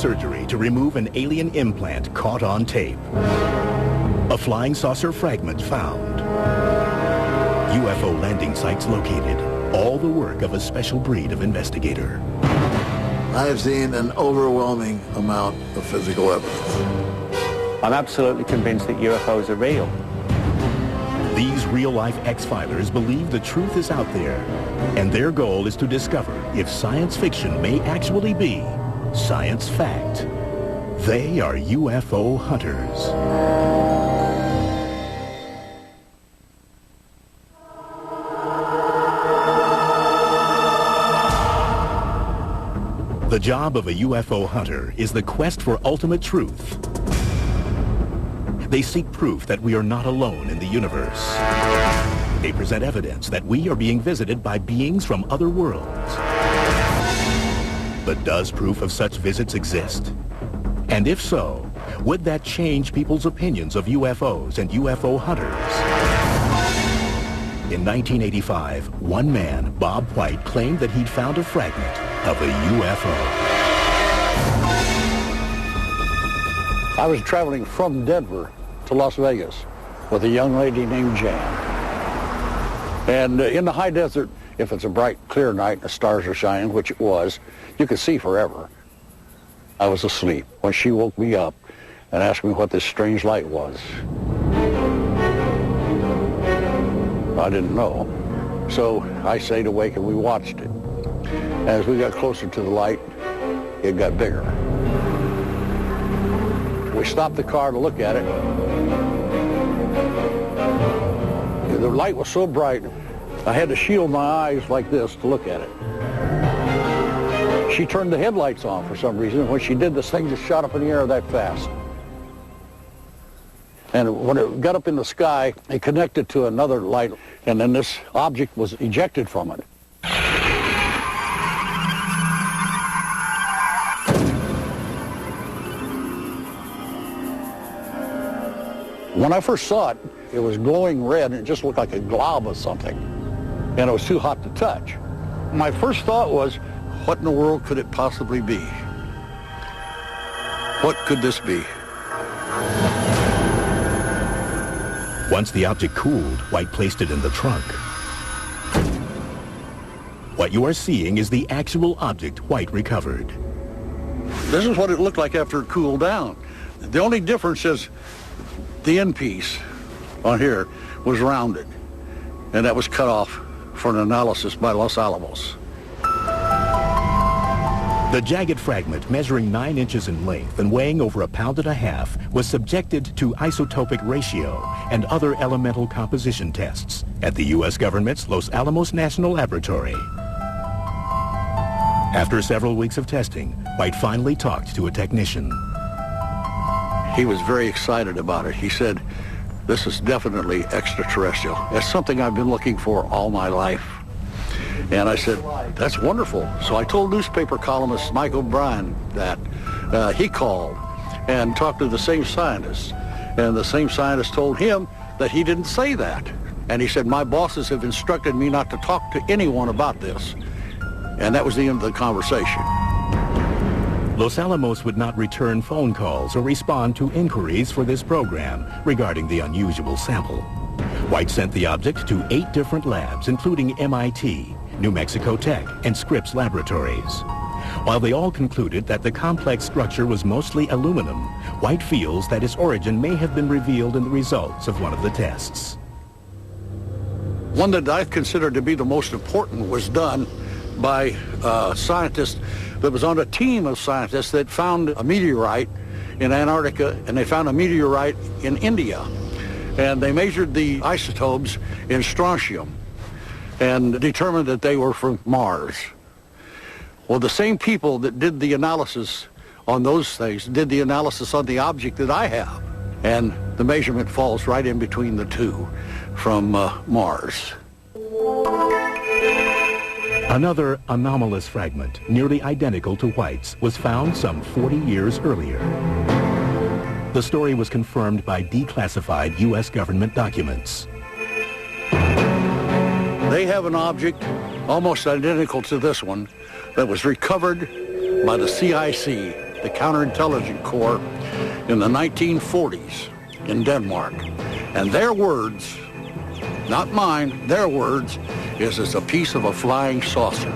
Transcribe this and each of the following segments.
surgery to remove an alien implant caught on tape. A flying saucer fragment found. UFO landing sites located. All the work of a special breed of investigator. I have seen an overwhelming amount of physical evidence. I'm absolutely convinced that UFOs are real. These real-life X-Filers believe the truth is out there, and their goal is to discover if science fiction may actually be science fact. They are UFO hunters. The job of a UFO hunter is the quest for ultimate truth. They seek proof that we are not alone in the universe. They present evidence that we are being visited by beings from other worlds. But does proof of such visits exist? And if so, would that change people's opinions of UFOs and UFO hunters? In 1985, one man, Bob White, claimed that he'd found a fragment of a UFO. I was traveling from Denver to Las Vegas with a young lady named Jan. And in the high desert, if it's a bright, clear night and the stars are shining, which it was, you could see forever. I was asleep when she woke me up and asked me what this strange light was. I didn't know. So I stayed awake and we watched it. As we got closer to the light, it got bigger. We stopped the car to look at it. The light was so bright, I had to shield my eyes like this to look at it. She turned the headlights on for some reason. When she did, this thing just shot up in the air that fast. And when it got up in the sky, it connected to another light, and then this object was ejected from it. When I first saw it, it was glowing red, and it just looked like a glob of something, and it was too hot to touch. My first thought was, what in the world could it possibly be? What could this be? Once the object cooled, White placed it in the trunk. What you are seeing is the actual object White recovered. This is what it looked like after it cooled down. The only difference is the end piece on here was rounded, and that was cut off for an analysis by Los Alamos. The jagged fragment, measuring 9 inches in length and weighing over 1.5 pounds, was subjected to isotopic ratio and other elemental composition tests at the U.S. government's Los Alamos National Laboratory. After several weeks of testing, White finally talked to a technician. He was very excited about it. He said, "This is definitely extraterrestrial. That's something I've been looking for all my life." And I said, "That's wonderful." So I told newspaper columnist Mike O'Brien that. He called and talked to the same scientist. And the same scientist told him that he didn't say that. And he said, "My bosses have instructed me not to talk to anyone about this." And that was the end of the conversation. Los Alamos would not return phone calls or respond to inquiries for this program regarding the unusual sample. White sent the object to 8 different labs, including MIT, New Mexico Tech, and Scripps Laboratories. While they all concluded that the complex structure was mostly aluminum, White feels that its origin may have been revealed in the results of one of the tests. One that I considered to be the most important was done by a scientist that was on a team of scientists that found a meteorite in Antarctica, and they found a meteorite in India. And they measured the isotopes in strontium and determined that they were from Mars. Well, the same people that did the analysis on those things did the analysis on the object that I have. And the measurement falls right in between the two from Mars. Another anomalous fragment, nearly identical to White's, was found some 40 years earlier. The story was confirmed by declassified U.S. government documents. They have an object almost identical to this one that was recovered by the CIC the Counterintelligence Corps in the 1940s in Denmark. And their words, not mine, their words, is it's a piece of a flying saucer.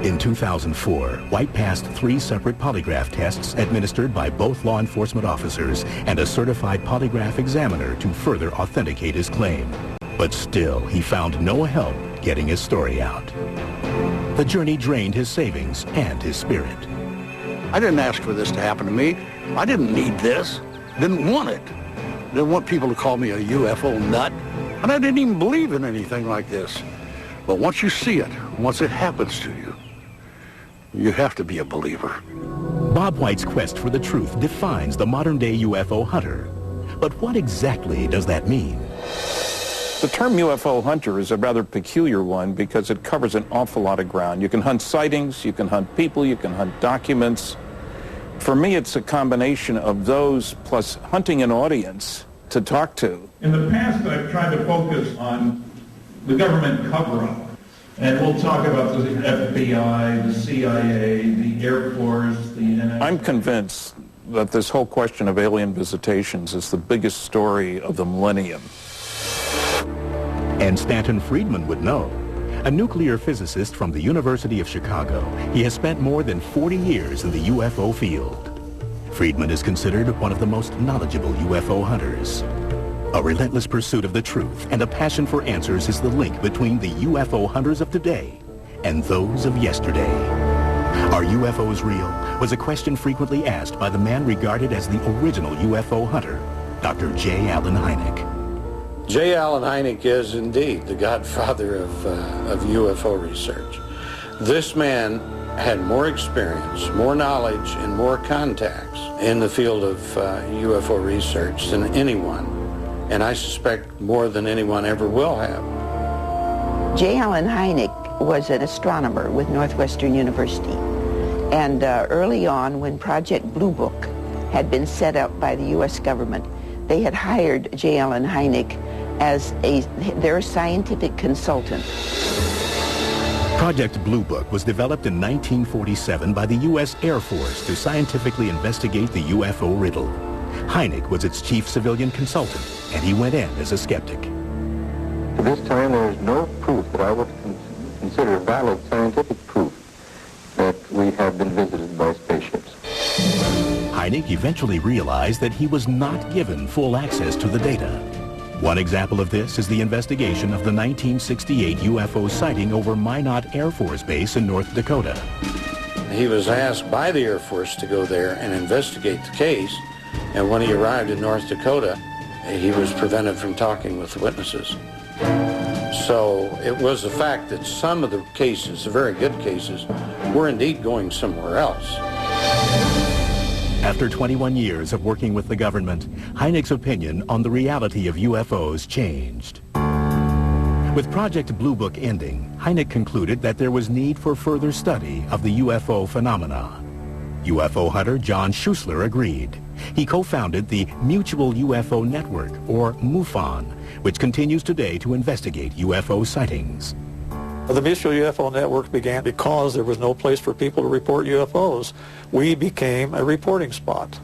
In 2004, White passed 3 separate polygraph tests administered by both law enforcement officers and a certified polygraph examiner to further authenticate his claim. But still, he found no help getting his story out. The journey drained his savings and his spirit. I didn't ask for this to happen to me. I didn't need this. Didn't want it. Didn't want people to call me a UFO nut. And I didn't even believe in anything like this. But once you see it, once it happens to you, you have to be a believer. Bob White's quest for the truth defines the modern-day UFO hunter. But what exactly does that mean? The term UFO hunter is a rather peculiar one because it covers an awful lot of ground. You can hunt sightings, you can hunt people, you can hunt documents. For me, it's a combination of those plus hunting an audience to talk to. In the past, I've tried to focus on the government cover-up. And we'll talk about the FBI, the CIA, the Air Force, the NSA. I'm convinced that this whole question of alien visitations is the biggest story of the millennium. And Stanton Friedman would know. A nuclear physicist from the University of Chicago, he has spent more than 40 years in the UFO field. Friedman is considered one of the most knowledgeable UFO hunters. A relentless pursuit of the truth and a passion for answers is the link between the UFO hunters of today and those of yesterday. Are UFOs real? Was a question frequently asked by the man regarded as the original UFO hunter, Dr. J. Allen Hynek. J. Allen Hynek is indeed the godfather of UFO research. This man had more experience, more knowledge, and more contacts in the field of UFO research than anyone, and I suspect more than anyone ever will have. J. Allen Hynek was an astronomer with Northwestern University, and early on, when Project Blue Book had been set up by the U.S. government, they had hired J. Allen Hynek as their scientific consultant. Project Blue Book was developed in 1947 by the U.S. Air Force to scientifically investigate the UFO riddle. Hynek was its chief civilian consultant, and he went in as a skeptic. To this time, there is no proof that I would consider valid scientific proof that we have been visited by spaceships. Hynek eventually realized that he was not given full access to the data. One example of this is the investigation of the 1968 UFO sighting over Minot Air Force Base in North Dakota. He was asked by the Air Force to go there and investigate the case, and when he arrived in North Dakota, he was prevented from talking with the witnesses. So it was the fact that some of the cases, the very good cases, were indeed going somewhere else. After 21 years of working with the government, Hynek's opinion on the reality of UFOs changed. With Project Blue Book ending, Hynek concluded that there was need for further study of the UFO phenomena. UFO hunter John Schuessler agreed. He co-founded the Mutual UFO Network, or MUFON, which continues today to investigate UFO sightings. The Mutual UFO Network began because there was no place for people to report UFOs. We became a reporting spot.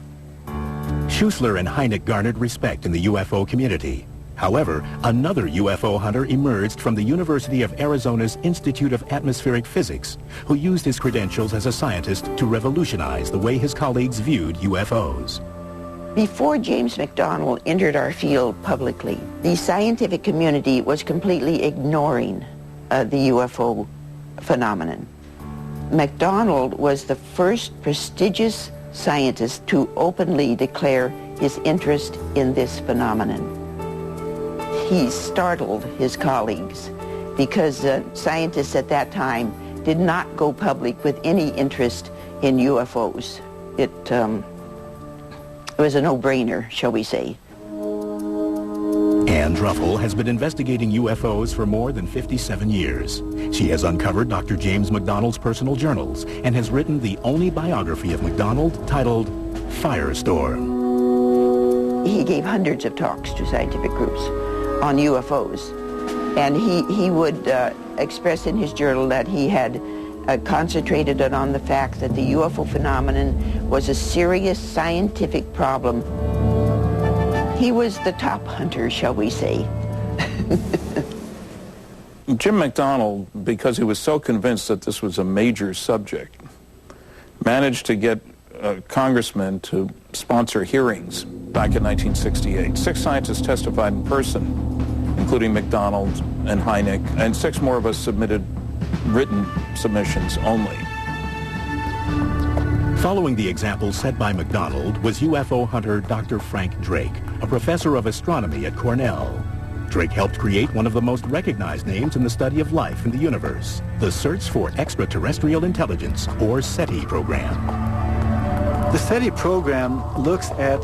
Schuessler and Hynek garnered respect in the UFO community. However, another UFO hunter emerged from the University of Arizona's Institute of Atmospheric Physics, who used his credentials as a scientist to revolutionize the way his colleagues viewed UFOs. Before James McDonald entered our field publicly, the scientific community was completely ignoring the UFO phenomenon. McDonald was the first prestigious scientist to openly declare his interest in this phenomenon. He startled his colleagues because scientists at that time did not go public with any interest in UFOs. It was a no-brainer, shall we say. Ann Druffel has been investigating UFOs for more than 57 years. She has uncovered Dr. James McDonald's personal journals and has written the only biography of McDonald titled Firestorm. He gave hundreds of talks to scientific groups on UFOs, and he would express in his journal that he had concentrated on the fact that the UFO phenomenon was a serious scientific problem. He was the top hunter, shall we say. Jim McDonnell, because he was so convinced that this was a major subject, managed to get congressmen to sponsor hearings back in 1968. 6 scientists testified in person, including McDonald and Hynek, and 6 more of us submitted written submissions only. Following the example set by McDonald was UFO hunter Dr. Frank Drake, a professor of astronomy at Cornell. Drake helped create one of the most recognized names in the study of life in the universe, the Search for Extraterrestrial Intelligence, or SETI program. The SETI program looks at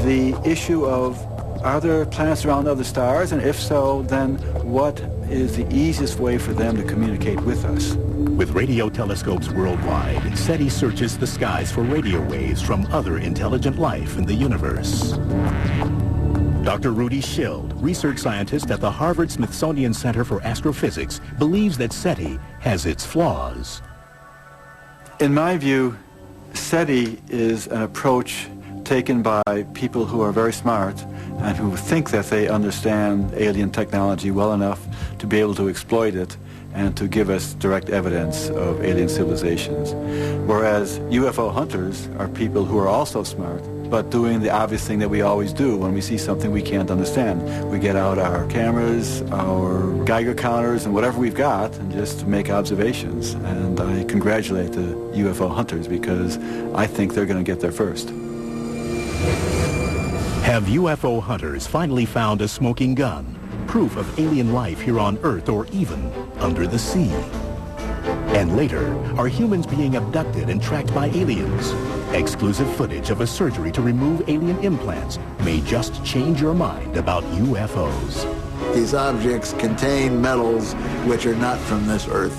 the issue of, are there planets around other stars, and if so, then what is the easiest way for them to communicate with us? With radio telescopes worldwide, SETI searches the skies for radio waves from other intelligent life in the universe. Dr. Rudy Schild, research scientist at the Harvard-Smithsonian Center for Astrophysics, believes that SETI has its flaws. In my view, SETI is an approach taken by people who are very smart and who think that they understand alien technology well enough to be able to exploit it and to give us direct evidence of alien civilizations. Whereas UFO hunters are people who are also smart, but doing the obvious thing that we always do when we see something we can't understand. We get out our cameras, our Geiger counters, and whatever we've got, and just make observations. And I congratulate the UFO hunters because I think they're going to get there first. Have UFO hunters finally found a smoking gun? Proof of alien life here on Earth or even under the sea? And later, are humans being abducted and tracked by aliens? Exclusive footage of a surgery to remove alien implants may just change your mind about UFOs. These objects contain metals which are not from this Earth.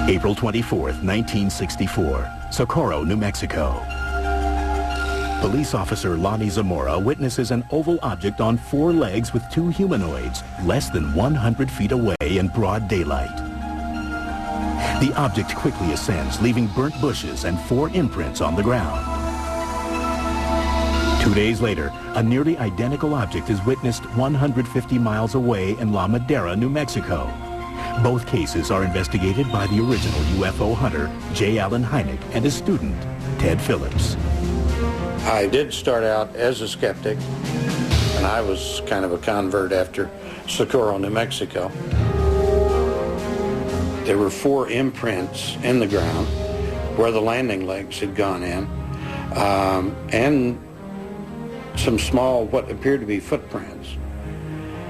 April 24th, 1964, Socorro, New Mexico. Police officer Lonnie Zamora witnesses an oval object on 4 legs with 2 humanoids less than 100 feet away in broad daylight. The object quickly ascends, leaving burnt bushes and 4 imprints on the ground. 2 days later, a nearly identical object is witnessed 150 miles away in La Madera, New Mexico. Both cases are investigated by the original UFO hunter, J. Allen Hynek, and his student, Ted Phillips. I did start out as a skeptic, and I was kind of a convert after Socorro, New Mexico. There were 4 imprints in the ground where the landing legs had gone in, and some small, what appeared to be footprints.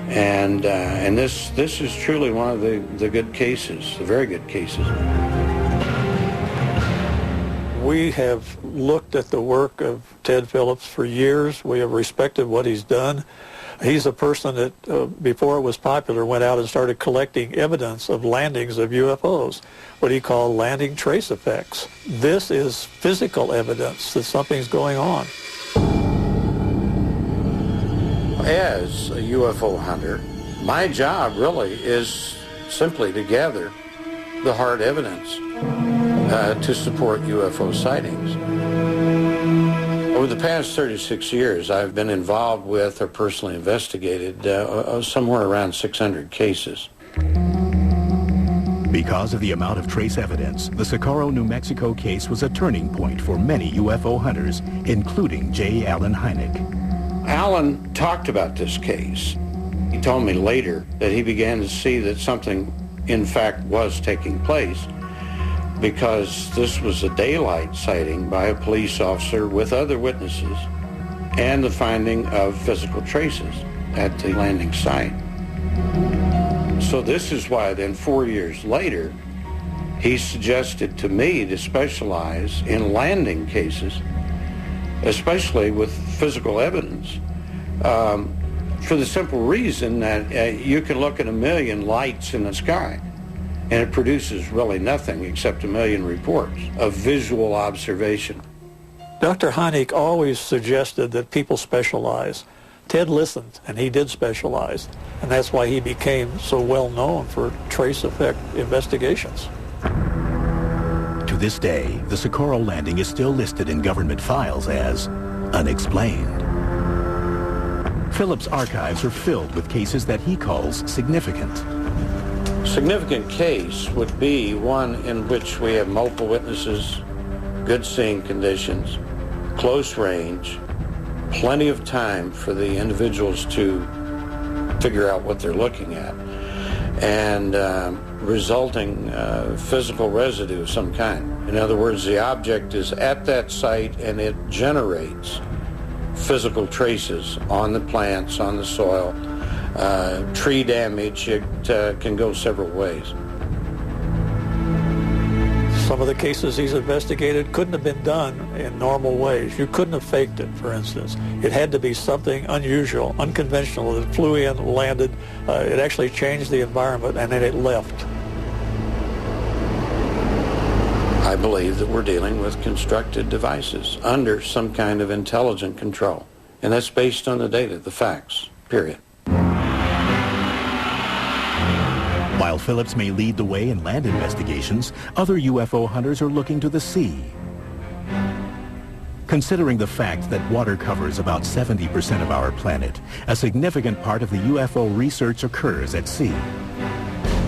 And this is truly one of the good cases, the very good cases. We have looked at the work of Ted Phillips for years. We have respected what he's done. He's a person that, before it was popular, went out and started collecting evidence of landings of UFOs, what he called landing trace effects. This is physical evidence that something's going on. As a UFO hunter, my job really is simply to gather the hard evidence to support UFO sightings. Over the past 36 years, I've been involved with or personally investigated somewhere around 600 cases. Because of the amount of trace evidence, the Socorro, New Mexico case was a turning point for many UFO hunters, including J. Allen Hynek. Allen talked about this case. He told me later that he began to see that something, in fact, was taking place because this was a daylight sighting by a police officer with other witnesses and the finding of physical traces at the landing site. So this is why then 4 years later, he suggested to me to specialize in landing cases, especially with physical evidence, for the simple reason that you can look at 1 million lights in the sky and it produces really nothing except 1 million reports of visual observation. Dr. Hynek always suggested that people specialize. Ted listened, and he did specialize, and that's why he became so well known for trace effect investigations. To this day, the Socorro landing is still listed in government files as unexplained. Phillips' archives are filled with cases that he calls significant. Significant case would be one in which we have multiple witnesses, good seeing conditions, close range, plenty of time for the individuals to figure out what they're looking at, and resulting physical residue of some kind. In other words, the object is at that site and it generates physical traces on the plants, on the soil, tree damage. It can go several ways. Some of the cases he's investigated couldn't have been done in normal ways. You couldn't have faked it, for instance. It had to be something unusual, unconventional. It flew in, landed, it actually changed the environment, and then it left. I believe that we're dealing with constructed devices under some kind of intelligent control. And that's based on the data, the facts, period. While Phillips may lead the way in land investigations, other UFO hunters are looking to the sea. Considering the fact that water covers about 70% of our planet, a significant part of the UFO research occurs at sea.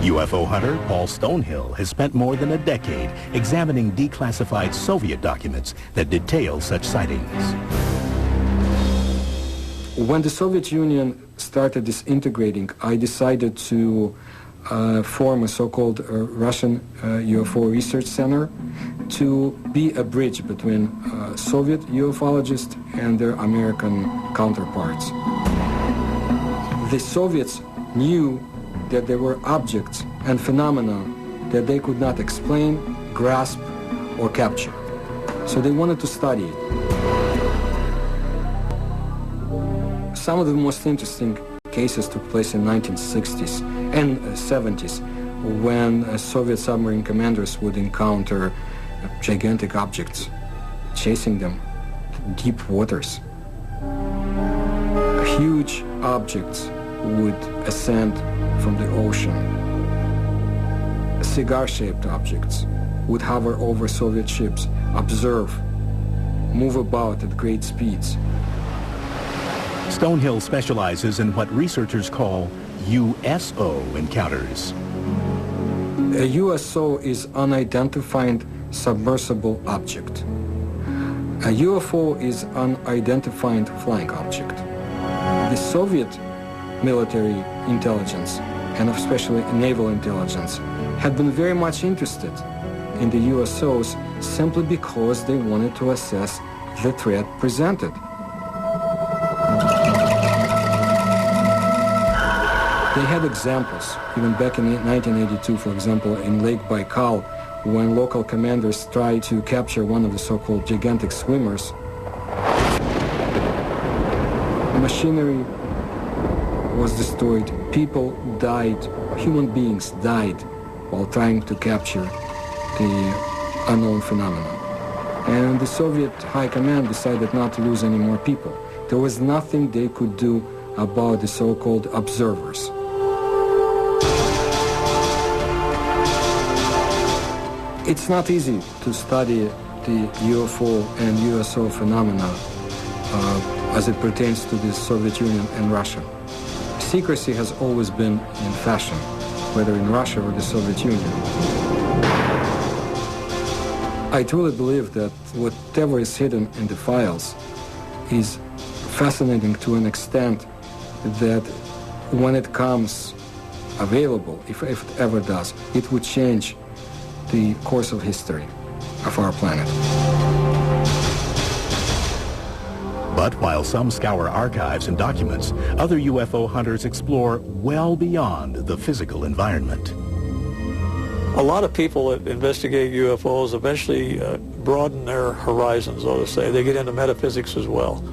UFO hunter Paul Stonehill has spent more than a decade examining declassified Soviet documents that detail such sightings. When the Soviet Union started disintegrating, I decided to form a so-called Russian UFO Research Center to be a bridge between Soviet ufologists and their American counterparts. The Soviets knew that there were objects and phenomena that they could not explain, grasp, or capture. So they wanted to study it. Some of the most interesting cases took place in 1960s and 70s when Soviet submarine commanders would encounter gigantic objects chasing them to deep waters. Huge objects would ascend from the ocean. Cigar-shaped objects would hover over Soviet ships, observe, move about at great speeds. Stonehill specializes in what researchers call USO encounters. A USO is unidentified submersible object. A UFO is unidentified flying object. The Soviet military intelligence, and especially naval intelligence, had been very much interested in the USOs simply because they wanted to assess the threat presented. They had examples, even back in 1982, for example, in Lake Baikal, when local commanders tried to capture one of the so-called gigantic swimmers. Machinery was destroyed, people died, human beings died while trying to capture the unknown phenomenon. And the Soviet High Command decided not to lose any more people. There was nothing they could do about the so-called observers. It's not easy to study the UFO and USO phenomena as it pertains to the Soviet Union and Russia. Secrecy has always been in fashion, whether in Russia or the Soviet Union. I truly believe that whatever is hidden in the files is fascinating to an extent that when it comes available, if it ever does, it would change the course of history of our planet. But while some scour archives and documents, other UFO hunters explore well beyond the physical environment. A lot of people that investigate UFOs eventually broaden their horizons, so to say. They get into metaphysics as well.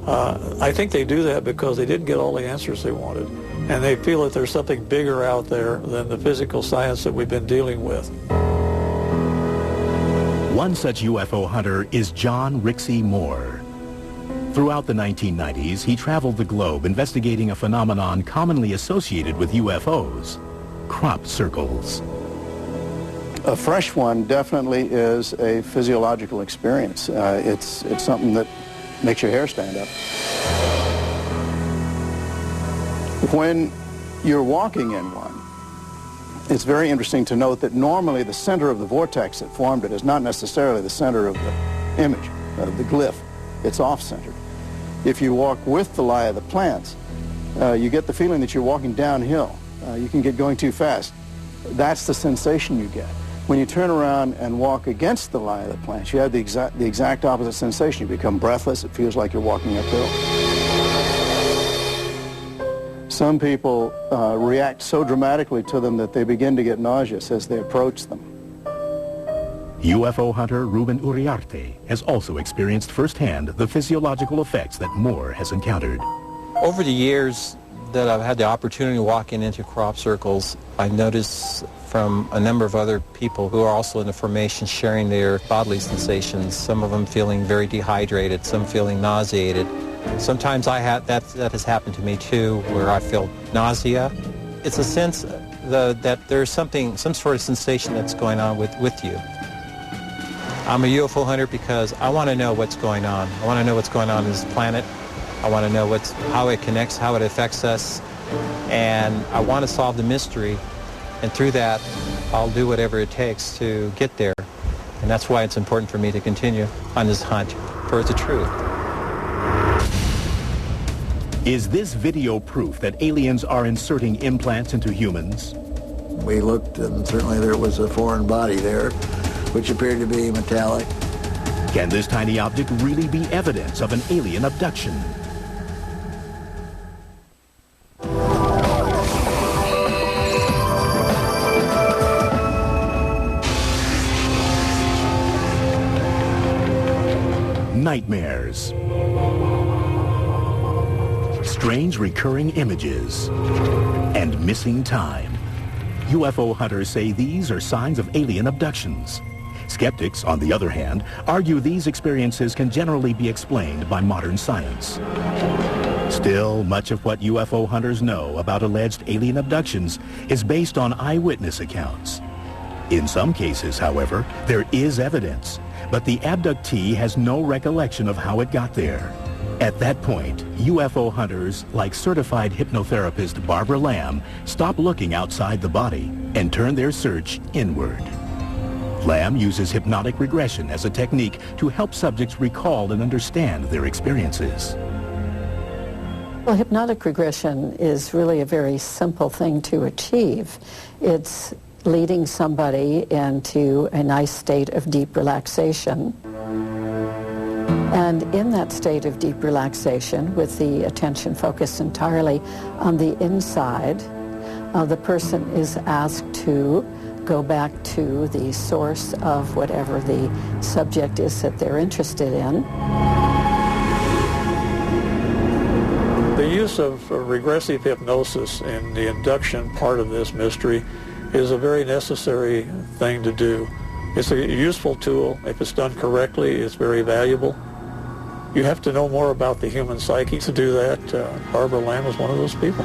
I think they do that because they didn't get all the answers they wanted, and they feel that there's something bigger out there than the physical science that we've been dealing with. One such UFO hunter is John Rixey Moore. Throughout the 1990s, he traveled the globe investigating a phenomenon commonly associated with UFOs, crop circles. A fresh one definitely is a physiological experience. It's something that makes your hair stand up. When you're walking in one, it's very interesting to note that normally the center of the vortex that formed it is not necessarily the center of the image, of the glyph. It's off-centered. If you walk with the lie of the plants, you get the feeling that you're walking downhill. You can get going too fast. That's the sensation you get. When you turn around and walk against the lie of the plants, you have the exact opposite sensation. You become breathless. It feels like you're walking uphill. Some people react so dramatically to them that they begin to get nauseous as they approach them. UFO hunter Ruben Uriarte has also experienced firsthand the physiological effects that Moore has encountered. Over the years that I've had the opportunity to walk into crop circles, I noticed from a number of other people who are also in the formation sharing their bodily sensations, some of them feeling very dehydrated, some feeling nauseated. Sometimes that has happened to me too, where I feel nausea. It's a sense that there's some sort of sensation that's going on with you. I'm a UFO hunter because I want to know what's going on. I want to know what's going on this planet. I want to know how it connects, how it affects us, and I want to solve the mystery. And through that, I'll do whatever it takes to get there. And that's why it's important for me to continue on this hunt for the truth. Is this video proof that aliens are inserting implants into humans? We looked, and certainly there was a foreign body there, which appeared to be metallic. Can this tiny object really be evidence of an alien abduction? Nightmares. Strange recurring images. And missing time. UFO hunters say these are signs of alien abductions. Skeptics, on the other hand, argue these experiences can generally be explained by modern science. Still, much of what UFO hunters know about alleged alien abductions is based on eyewitness accounts. In some cases, however, there is evidence, but the abductee has no recollection of how it got there. At that point, UFO hunters, like certified hypnotherapist Barbara Lamb, stop looking outside the body and turn their search inward. Lamb uses hypnotic regression as a technique to help subjects recall and understand their experiences. Well, hypnotic regression is really a very simple thing to achieve. It's leading somebody into a nice state of deep relaxation. And in that state of deep relaxation, with the attention focused entirely on the inside, the person is asked to go back to the source of whatever the subject is that they're interested in. The use of regressive hypnosis in the induction part of this mystery is a very necessary thing to do. It's a useful tool. If it's done correctly, it's very valuable. You have to know more about the human psyche to do that. Barbara Lamb was one of those people.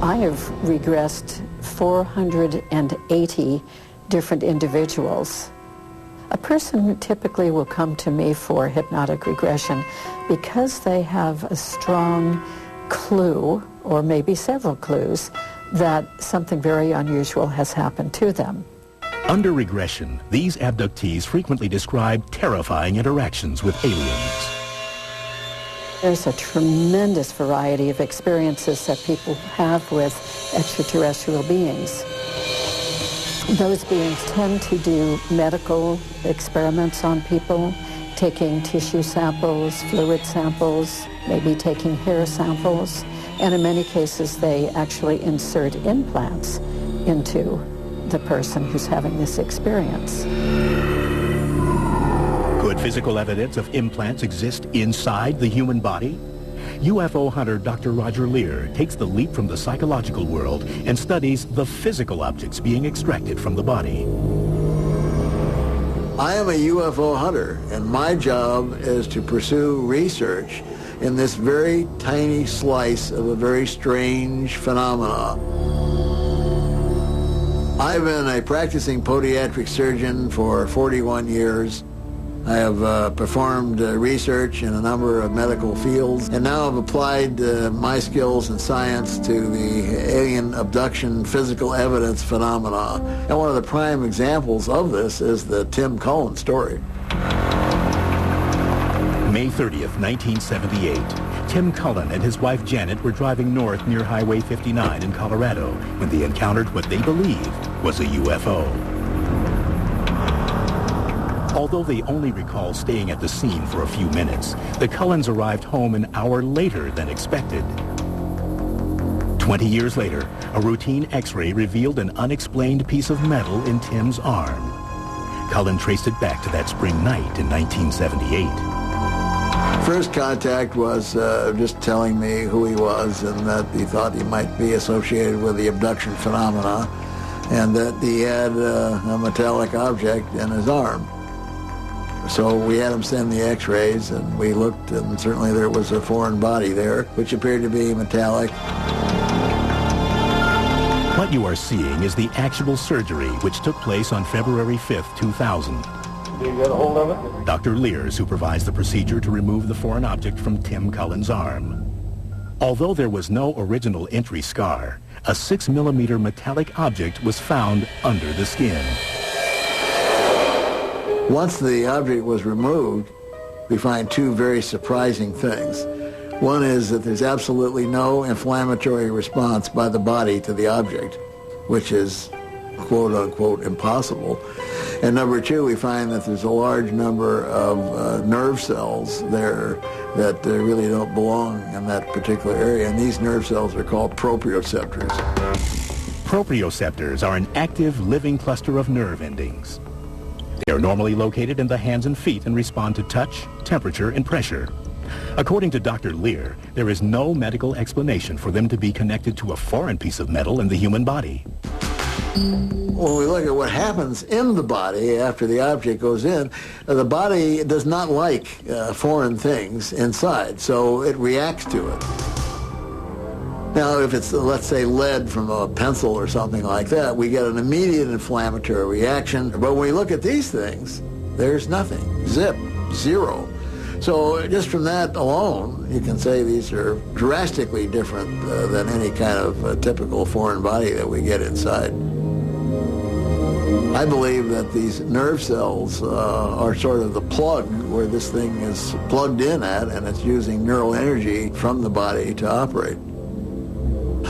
I have regressed 480 different individuals. A person typically will come to me for hypnotic regression because they have a strong clue, or maybe several clues, that something very unusual has happened to them. Under regression, these abductees frequently describe terrifying interactions with aliens. There's a tremendous variety of experiences that people have with extraterrestrial beings. Those beings tend to do medical experiments on people, taking tissue samples, fluid samples, maybe taking hair samples, and in many cases they actually insert implants into the person who's having this experience. Could physical evidence of implants exist inside the human body? UFO hunter Dr. Roger Lear takes the leap from the psychological world and studies the physical objects being extracted from the body. I am a UFO hunter, and my job is to pursue research in this very tiny slice of a very strange phenomena. I've been a practicing podiatric surgeon for 41 years. I have performed research in a number of medical fields, and now I've applied my skills in science to the alien abduction physical evidence phenomena. And one of the prime examples of this is the Tim Cullen story. May 30th, 1978. Tim Cullen and his wife Janet were driving north near Highway 59 in Colorado when they encountered what they believed was a UFO. Although they only recall staying at the scene for a few minutes, the Cullens arrived home an hour later than expected. 20 years later, a routine X-ray revealed an unexplained piece of metal in Tim's arm. Cullen traced it back to that spring night in 1978. First contact was just telling me who he was and that he thought he might be associated with the abduction phenomena and that he had a metallic object in his arm. So we had him send the X-rays, and we looked, and certainly there was a foreign body there, which appeared to be metallic. What you are seeing is the actual surgery which took place on February 5th, 2000. You get a hold of it? Dr. Lear supervised the procedure to remove the foreign object from Tim Cullen's arm. Although there was no original entry scar, a 6mm metallic object was found under the skin. Once the object was removed, we find two very surprising things. One is that there's absolutely no inflammatory response by the body to the object, which is quote-unquote impossible. And number two, we find that there's a large number of nerve cells there that really don't belong in that particular area, and these nerve cells are called proprioceptors. Proprioceptors are an active, living cluster of nerve endings. They are normally located in the hands and feet and respond to touch, temperature, and pressure. According to Dr. Lear, there is no medical explanation for them to be connected to a foreign piece of metal in the human body. When we look at what happens in the body after the object goes in, the body does not like foreign things inside, so it reacts to it. Now, if it's, let's say, lead from a pencil or something like that, we get an immediate inflammatory reaction. But when we look at these things, there's nothing. Zip. Zero. So just from that alone, you can say these are drastically different than any kind of typical foreign body that we get inside. I believe that these nerve cells are sort of the plug where this thing is plugged in at, and it's using neural energy from the body to operate.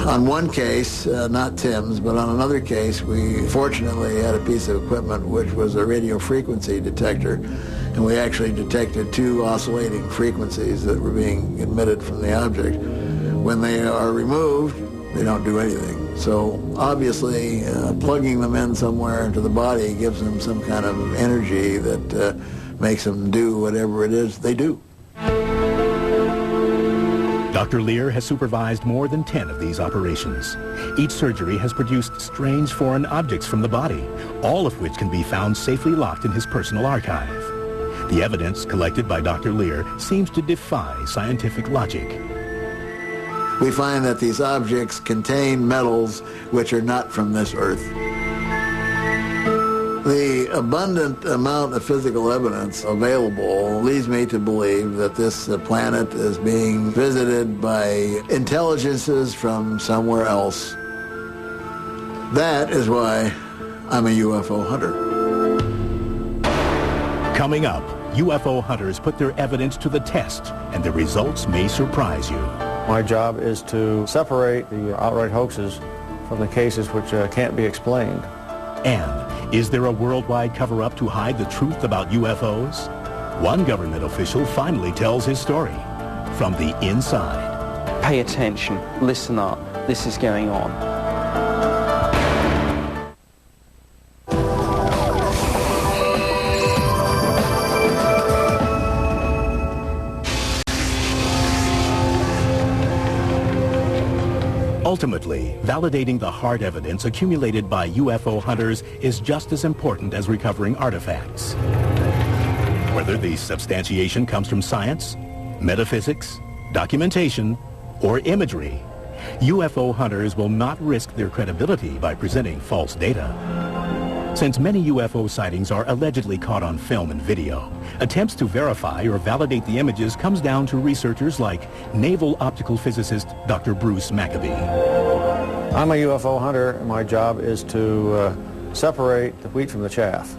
On one case, not Tim's, but on another case, we fortunately had a piece of equipment which was a radio frequency detector, and we actually detected two oscillating frequencies that were being emitted from the object. When they are removed, they don't do anything. So obviously, plugging them in somewhere into the body gives them some kind of energy that makes them do whatever it is they do. Dr. Lear has supervised more than 10 of these operations. Each surgery has produced strange foreign objects from the body, all of which can be found safely locked in his personal archive. The evidence collected by Dr. Lear seems to defy scientific logic. We find that these objects contain metals which are not from this earth. The abundant amount of physical evidence available leads me to believe that this planet is being visited by intelligences from somewhere else. That is why I'm a UFO hunter. Coming up, UFO hunters put their evidence to the test, and the results may surprise you. My job is to separate the outright hoaxes from the cases which can't be explained. And is there a worldwide cover-up to hide the truth about UFOs? One government official finally tells his story from the inside. Pay attention, listen up, this is going on. Ultimately, validating the hard evidence accumulated by UFO hunters is just as important as recovering artifacts. Whether the substantiation comes from science, metaphysics, documentation, or imagery, UFO hunters will not risk their credibility by presenting false data. Since many UFO sightings are allegedly caught on film and video, attempts to verify or validate the images comes down to researchers like naval optical physicist Dr. Bruce Maccabee. I'm a UFO hunter, and my job is to separate the wheat from the chaff.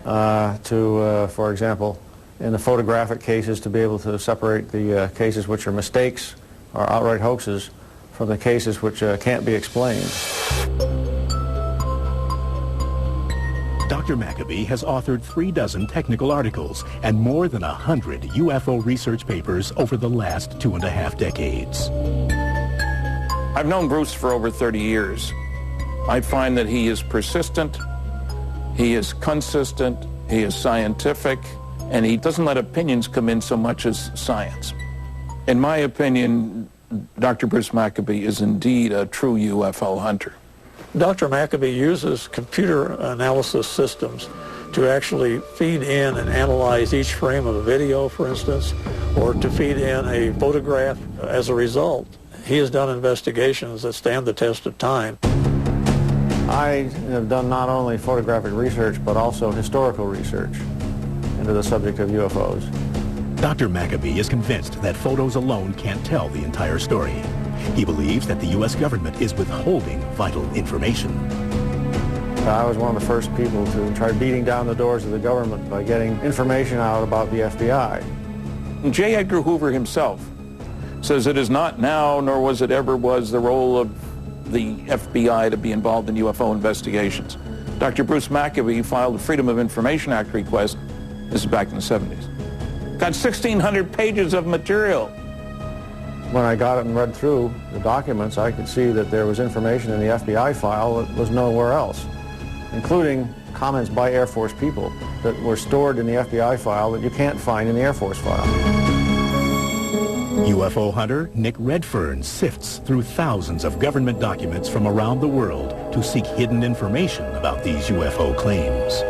For example, in the photographic cases, to be able to separate the cases which are mistakes or outright hoaxes from the cases which can't be explained. Dr. Maccabee has authored 36 technical articles and more than 100 UFO research papers over the last 2.5 decades. I've known Bruce for over 30 years. I find that he is persistent, he is consistent, he is scientific, and he doesn't let opinions come in so much as science. In my opinion, Dr. Bruce Maccabee is indeed a true UFO hunter. Dr. Maccabee uses computer analysis systems to actually feed in and analyze each frame of a video, for instance, or to feed in a photograph. As a result, he has done investigations that stand the test of time. I have done not only photographic research, but also historical research into the subject of UFOs. Dr. Maccabee is convinced that photos alone can't tell the entire story. He believes that the U.S. government is withholding vital information. I was one of the first people to try beating down the doors of the government by getting information out about the FBI. J. Edgar Hoover himself says it is not now, nor was it ever was, the role of the FBI to be involved in UFO investigations. Dr. Bruce Maccabee filed a Freedom of Information Act request. This is back in the 70s. Got 1,600 pages of material. When I got it and read through the documents, I could see that there was information in the FBI file that was nowhere else, including comments by Air Force people that were stored in the FBI file that you can't find in the Air Force file. UFO hunter Nick Redfern sifts through thousands of government documents from around the world to seek hidden information about these UFO claims.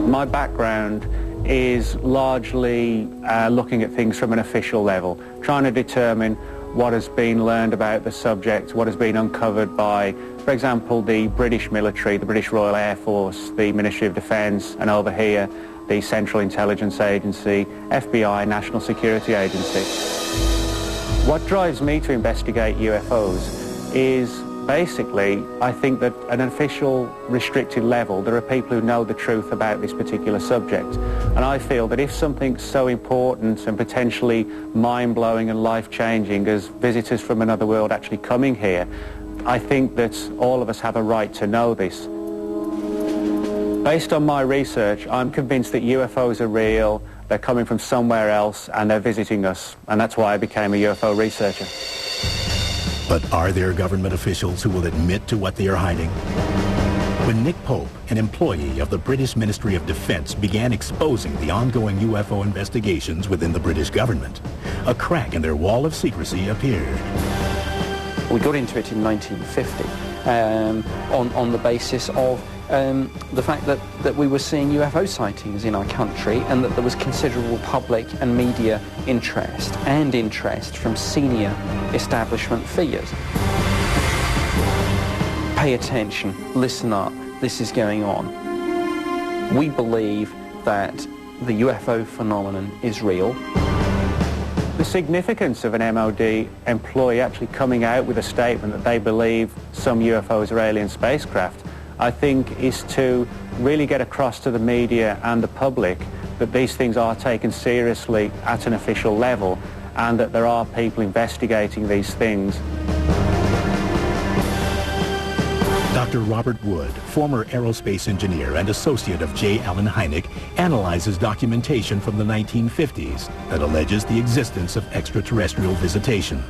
My background is largely looking at things from an official level, trying to determine what has been learned about the subject, what has been uncovered by, for example, the British military, the British Royal Air Force, the Ministry of Defence, and over here, the Central Intelligence Agency, FBI, National Security Agency. What drives me to investigate UFOs is basically, I think that at an official restricted level, there are people who know the truth about this particular subject. And I feel that if something so important and potentially mind-blowing and life-changing as visitors from another world actually coming here, I think that all of us have a right to know this. Based on my research, I'm convinced that UFOs are real, they're coming from somewhere else, and they're visiting us. And that's why I became a UFO researcher. But are there government officials who will admit to what they are hiding? When Nick Pope, an employee of the British Ministry of Defence, began exposing the ongoing UFO investigations within the British government, a crack in their wall of secrecy appeared. We got into it in 1950 on the basis of the fact that we were seeing UFO sightings in our country and that there was considerable public and media interest from senior establishment figures. Pay attention, listen up, this is going on. We believe that the UFO phenomenon is real. The significance of an MOD employee actually coming out with a statement that they believe some UFOs are alien spacecraft, I think, is to really get across to the media and the public that these things are taken seriously at an official level and that there are people investigating these things. Dr. Robert Wood, former aerospace engineer and associate of J. Allen Hynek, analyzes documentation from the 1950s that alleges the existence of extraterrestrial visitation.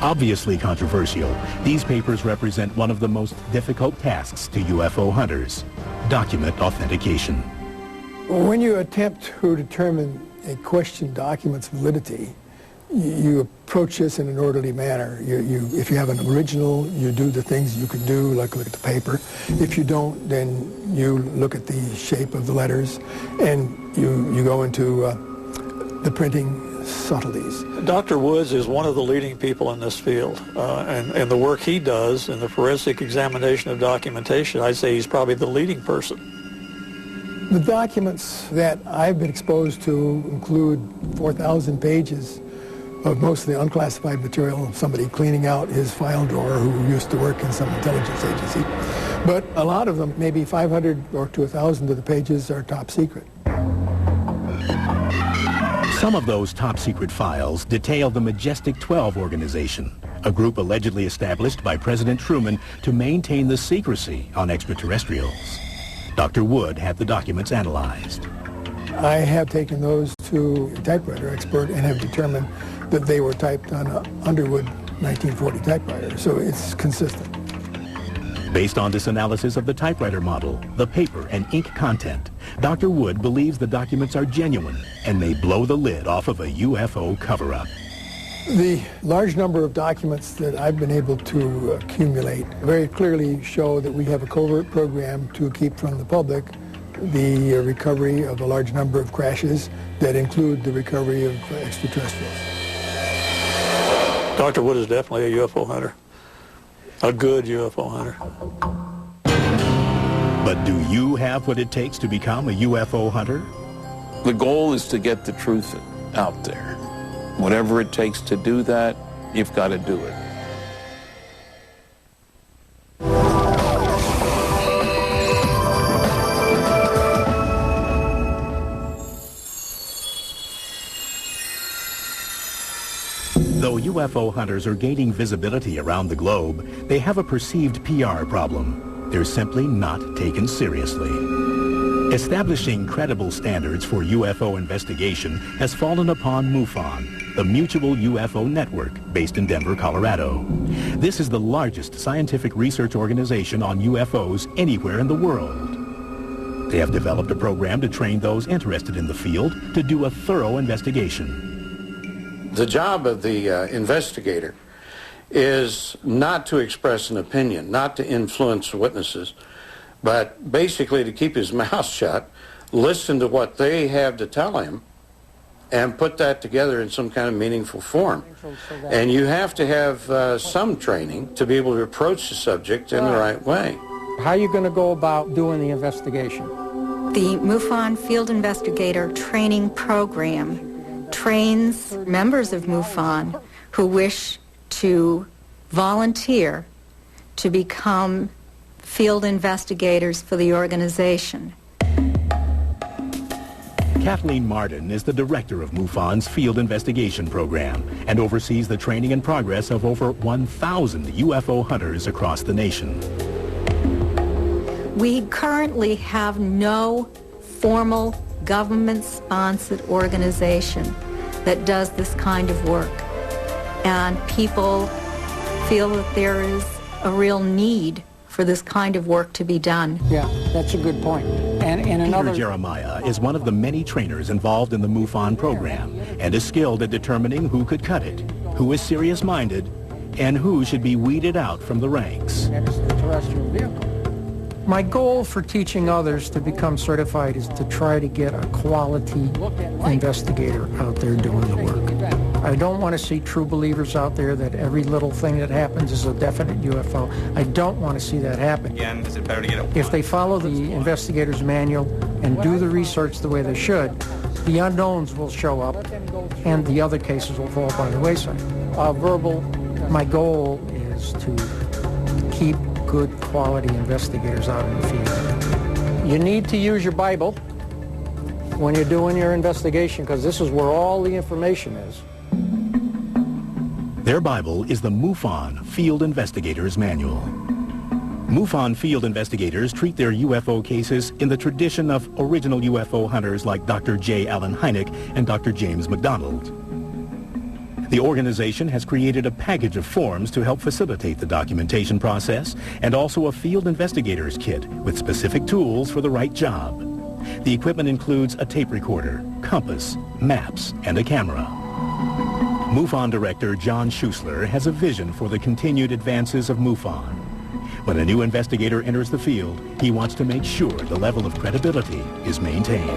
Obviously controversial, these papers represent one of the most difficult tasks to UFO hunters: document authentication. When you attempt to determine a questioned document's validity, you approach this in an orderly manner. If you have an original, you do the things you can do, like look at the paper. If you don't, then you look at the shape of the letters, and you go into the printing subtleties. Dr. Woods is one of the leading people in this field, and the work he does in the forensic examination of documentation, I'd say he's probably the leading person. The documents that I've been exposed to include 4,000 pages of mostly unclassified material, somebody cleaning out his file drawer who used to work in some intelligence agency. But a lot of them, maybe 500 or to 1,000 of the pages, are top secret. Some of those top secret files detail the Majestic 12 organization, a group allegedly established by President Truman to maintain the secrecy on extraterrestrials. Dr. Wood had the documents analyzed. I have taken those to a typewriter expert and have determined that they were typed on an Underwood 1940 typewriter, so it's consistent. Based on this analysis of the typewriter model, the paper and ink content, Dr. Wood believes the documents are genuine and may blow the lid off of a UFO cover-up. The large number of documents that I've been able to accumulate very clearly show that we have a covert program to keep from the public the recovery of a large number of crashes that include the recovery of extraterrestrials. Dr. Wood is definitely a UFO hunter, a good UFO hunter. But do you have what it takes to become a UFO hunter? The goal is to get the truth out there. Whatever it takes to do that, you've got to do it. Though UFO hunters are gaining visibility around the globe, they have a perceived PR problem. They're simply not taken seriously. Establishing credible standards for UFO investigation has fallen upon MUFON, the Mutual UFO Network, based in Denver, Colorado. This is the largest scientific research organization on UFOs anywhere in the world. They have developed a program to train those interested in the field to do a thorough investigation. The job of the investigator is not to express an opinion, not to influence witnesses, but basically to keep his mouth shut, listen to what they have to tell him, and put that together in some kind of meaningful form. And you have to have some training to be able to approach the subject in the right way. How are you going to go about doing the investigation? The MUFON Field Investigator Training Program trains members of MUFON who wish to volunteer to become field investigators for the organization. Kathleen Martin is the director of MUFON's Field Investigation Program and oversees the training and progress of over 1,000 UFO hunters across the nation. We currently have no formal government-sponsored organization that does this kind of work. And people feel that there is a real need for this kind of work to be done. Yeah, that's a good point. And another... Peter Jeremiah is one of the many trainers involved in the MUFON program and is skilled at determining who could cut it, who is serious-minded, and who should be weeded out from the ranks. That is the terrestrial vehicle. My goal for teaching others to become certified is to try to get a quality investigator out there doing the work. I don't want to see true believers out there that every little thing that happens is a definite UFO. I don't want to see that happen. Again, is it better to get it? If they follow the investigator's manual and do the research the way they should, the unknowns will show up and the other cases will fall by the wayside. Verbal, my goal is to keep good quality investigators out in the field. You need to use your Bible when you're doing your investigation because this is where all the information is. Their Bible is the MUFON Field Investigators Manual. MUFON field investigators treat their UFO cases in the tradition of original UFO hunters like Dr. J. Allen Hynek and Dr. James McDonald. The organization has created a package of forms to help facilitate the documentation process and also a field investigator's kit with specific tools for the right job. The equipment includes a tape recorder, compass, maps, and a camera. MUFON director John Schuessler has a vision for the continued advances of MUFON. When a new investigator enters the field, he wants to make sure the level of credibility is maintained.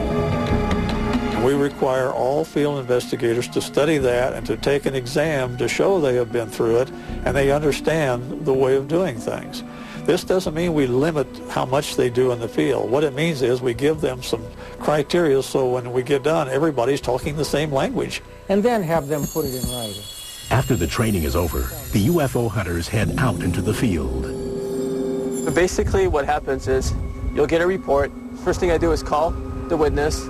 We require all field investigators to study that and to take an exam to show they have been through it and they understand the way of doing things. This doesn't mean we limit how much they do in the field. What it means is we give them some criteria so when we get done, everybody's talking the same language. And then have them put it in writing. After the training is over, the UFO hunters head out into the field. But basically what happens is you'll get a report. First thing I do is call the witness,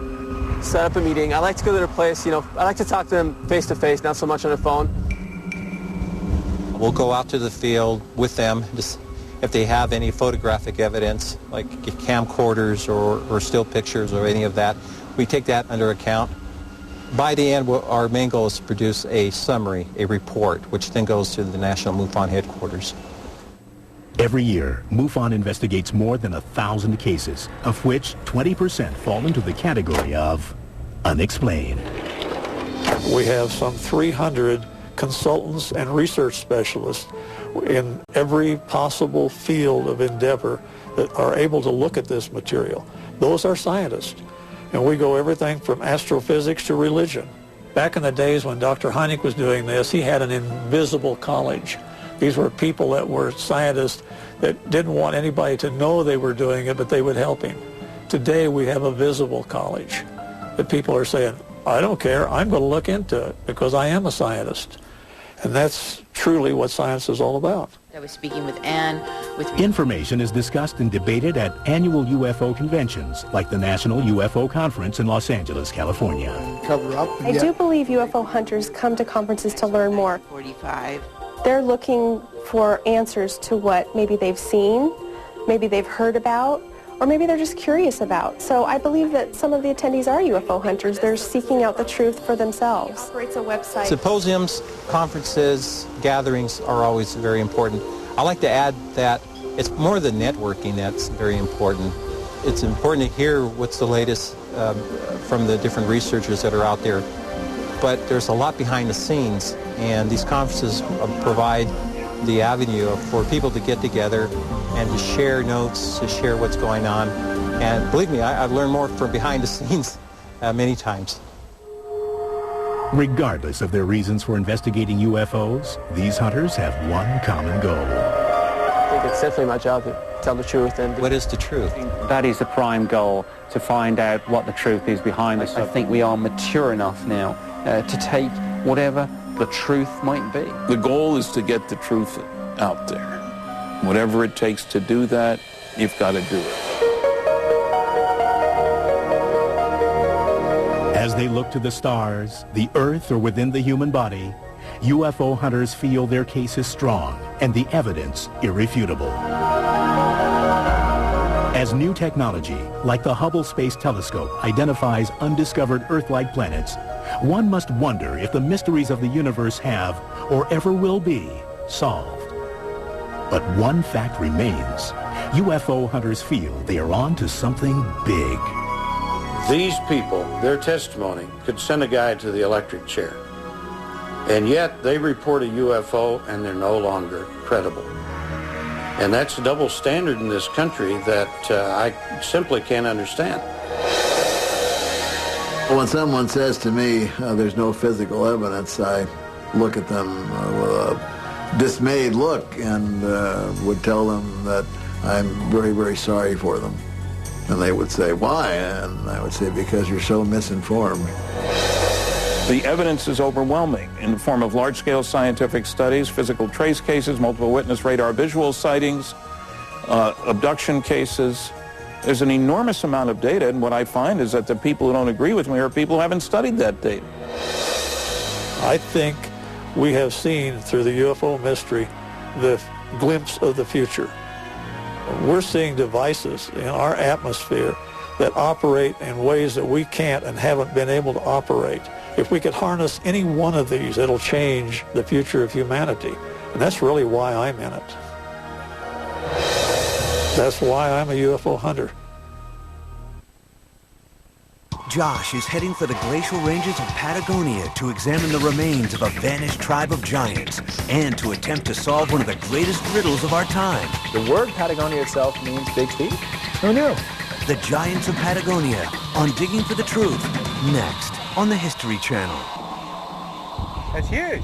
set up a meeting. I like to go to their place, I like to talk to them face to face, not so much on the phone. We'll go out to the field with them, just if they have any photographic evidence, like camcorders or still pictures or any of that, we take that under account. By the end, our main goal is to produce a summary, a report, which then goes to the National MUFON headquarters. Every year, MUFON investigates more than 1,000 cases, of which 20% fall into the category of unexplained. We have some 300 consultants and research specialists in every possible field of endeavor that are able to look at this material. Those are scientists. And we go everything from astrophysics to religion. Back in the days when Dr. Hynek was doing this, he had an invisible college. These were people that were scientists that didn't want anybody to know they were doing it, but they would help him. Today we have a visible college that people are saying, I don't care, I'm going to look into it because I am a scientist. And that's truly what science is all about. I was speaking with Anne. Information is discussed and debated at annual UFO conventions, like the National UFO Conference in Los Angeles, California. Cover up. I do believe UFO hunters come to conferences to learn more. 45. They're looking for answers to what maybe they've seen, maybe they've heard about, or maybe they're just curious about. So I believe that some of the attendees are UFO hunters. They're seeking out the truth for themselves. It operates a website. Symposiums, conferences, gatherings are always very important. I like to add that it's more the networking that's very important. It's important to hear what's the latest from the different researchers that are out there. But there's a lot behind the scenes, and these conferences provide the avenue for people to get together and to share notes, to share what's going on. And believe me, I've learned more from behind the scenes many times. Regardless of their reasons for investigating UFOs, these hunters have one common goal. I think it's definitely my job to tell the truth. And what is the truth? That is the prime goal, to find out what the truth is behind this. I think we are mature enough now to take whatever the truth might be. The goal is to get the truth out there. Whatever it takes to do that, you've got to do it. As they look to the stars, the earth, or within the human body, UFO hunters feel their case is strong and the evidence irrefutable. As new technology, like the Hubble Space Telescope, identifies undiscovered Earth-like planets, one must wonder if the mysteries of the universe have, or ever will be, solved. But one fact remains. UFO hunters feel they are on to something big. These people, their testimony, could send a guy to the electric chair. And yet they report a UFO and they're no longer credible. And that's a double standard in this country that I simply can't understand. When someone says to me, there's no physical evidence, I look at them with a dismayed look and would tell them that I'm very, very sorry for them. And they would say, why? And I would say, because you're so misinformed. The evidence is overwhelming in the form of large-scale scientific studies, physical trace cases, multiple witness radar visual sightings, abduction cases. There's an enormous amount of data, and what I find is that the people who don't agree with me are people who haven't studied that data. I think we have seen through the UFO mystery the glimpse of the future. We're seeing devices in our atmosphere that operate in ways that we can't and haven't been able to operate. If we could harness any one of these, it'll change the future of humanity. And that's really why I'm in it. That's why I'm a UFO hunter. Josh is heading for the glacial ranges of Patagonia to examine the remains of a vanished tribe of giants and to attempt to solve one of the greatest riddles of our time. The word Patagonia itself means big feet. Who knew? The Giants of Patagonia on Digging for the Truth, next on the History Channel. That's huge.